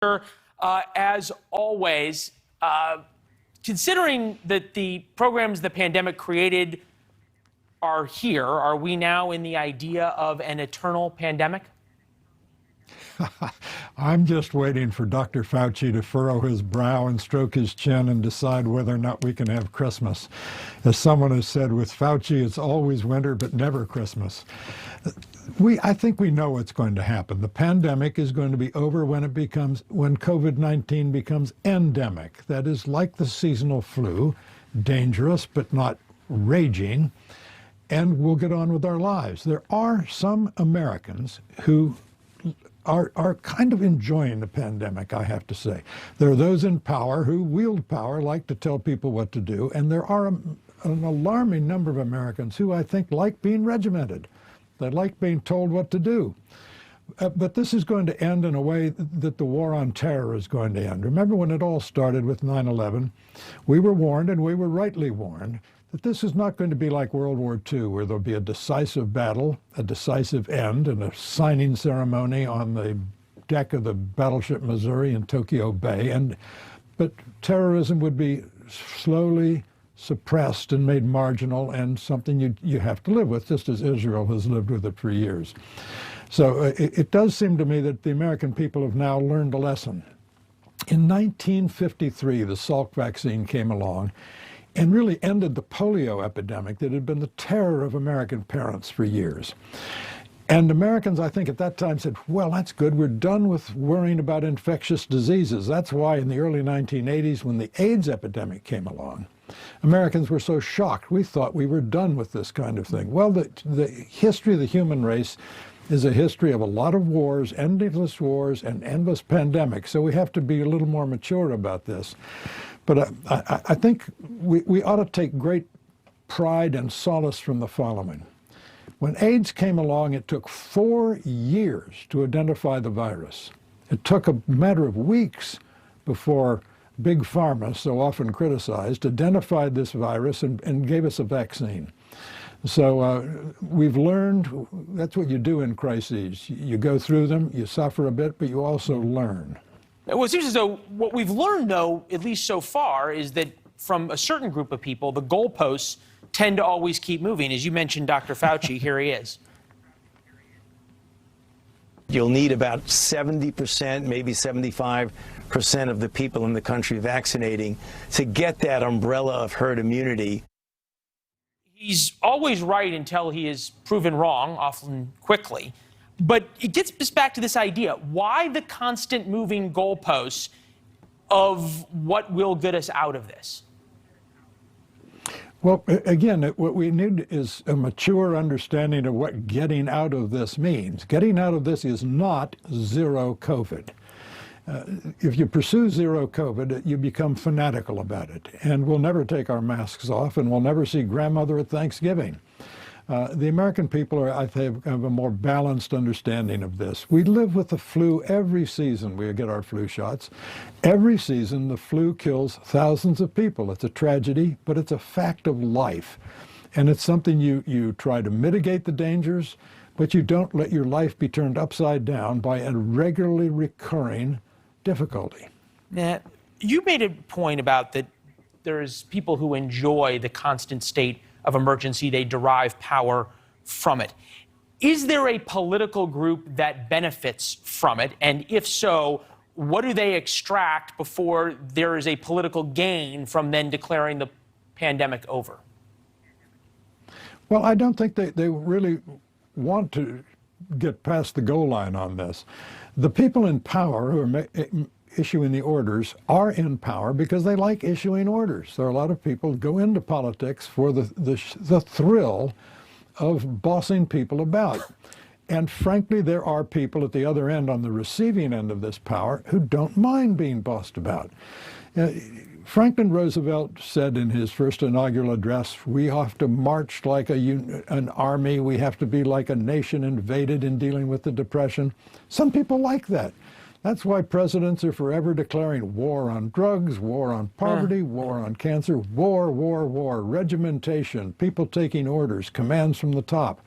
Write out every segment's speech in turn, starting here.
As always, considering that the programs the pandemic created are here, are we now in the idea of an eternal pandemic? I'm just waiting for Dr. Fauci to furrow his brow and stroke his chin and decide whether or not we can have Christmas. As someone has said, with Fauci, it's always winter, but never Christmas. I think we know what's going to happen. The pandemic is going to be over when COVID-19 becomes endemic. That is like the seasonal flu, dangerous but not raging, and we'll get on with our lives. There are some Americans who are kind of enjoying the pandemic, I have to say. There are those in power who wield power, like to tell people what to do, and there are an alarming number of Americans who I think like being regimented. They like being told what to do. But this is going to end in a way that the war on terror is going to end. Remember when it all started with 9/11? We were warned, and we were rightly warned, that this is not going to be like World War II, where there'll be a decisive battle, a decisive end, and a signing ceremony on the deck of the battleship Missouri in Tokyo Bay. But terrorism would be slowly suppressed and made marginal and something you have to live with, just as Israel has lived with it for years. So it does seem to me that the American people have now learned a lesson. In 1953, the Salk vaccine came along and really ended the polio epidemic that had been the terror of American parents for years. And Americans, I think, at that time said, well, that's good. We're done with worrying about infectious diseases. That's why in the early 1980s, when the AIDS epidemic came along, Americans were so shocked. We thought we were done with this kind of thing. Well, the history of the human race is a history of a lot of wars, endless wars, and endless pandemics. So we have to be a little more mature about this. But I think we ought to take great pride and solace from the following. When AIDS came along, it took 4 years to identify the virus. It took a matter of weeks before Big Pharma, so often criticized, identified this virus and gave us a vaccine. So we've learned, that's what you do in crises. You go through them, you suffer a bit, but you also learn. Well, it seems as though what we've learned, though, at least so far, is that from a certain group of people, the goalposts tend to always keep moving. As you mentioned, Dr. Fauci, here he is. You'll need about 70%, maybe 75% of the people in the country vaccinating to get that umbrella of herd immunity. He's always right until he is proven wrong, often quickly. But it gets us back to this idea. Why the constant moving goalposts of what will get us out of this? Well, again, what we need is a mature understanding of what getting out of this means. Getting out of this is not zero COVID. If you pursue zero COVID, you become fanatical about it. And we'll never take our masks off, and we'll never see grandmother at Thanksgiving. The American people I think, have a more balanced understanding of this. We live with the flu every season. We get our flu shots. Every season, the flu kills thousands of people. It's a tragedy, but it's a fact of life. And it's something you try to mitigate the dangers, but you don't let your life be turned upside down by a regularly recurring difficulty. Now, you made a point about that there's people who enjoy the constant state of emergency. They derive power from it. Is there a political group that benefits from it? And if so, what do they extract before there is a political gain from then declaring the pandemic over? Well, I don't think they really want to get past the goal line on this. The people in power who are issuing the orders are in power because they like issuing orders. There are a lot of people who go into politics for the thrill of bossing people about. And frankly, there are people at the other end, on the receiving end of this power, who don't mind being bossed about. Franklin Roosevelt said in his first inaugural address, we have to march like an army. We have to be like a nation invaded in dealing with the Depression. Some people like that. That's why presidents are forever declaring war on drugs, war on poverty, war on cancer, war, regimentation, people taking orders, commands from the top.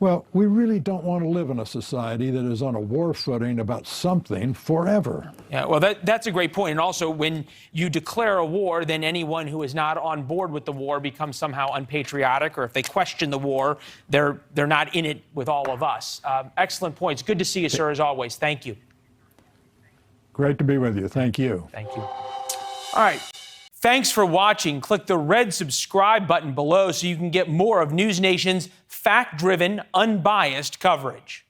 Well, we really don't want to live in a society that is on a war footing about something forever. Yeah, well, that's a great point. And also, when you declare a war, then anyone who is not on board with the war becomes somehow unpatriotic, or if they question the war, they're not in it with all of us. Excellent points. Good to see you, sir, as always. Thank you. Great to be with you. Thank you. Thank you. All right. Thanks for watching. Click the red subscribe button below so you can get more of NewsNation's fact-driven, unbiased coverage.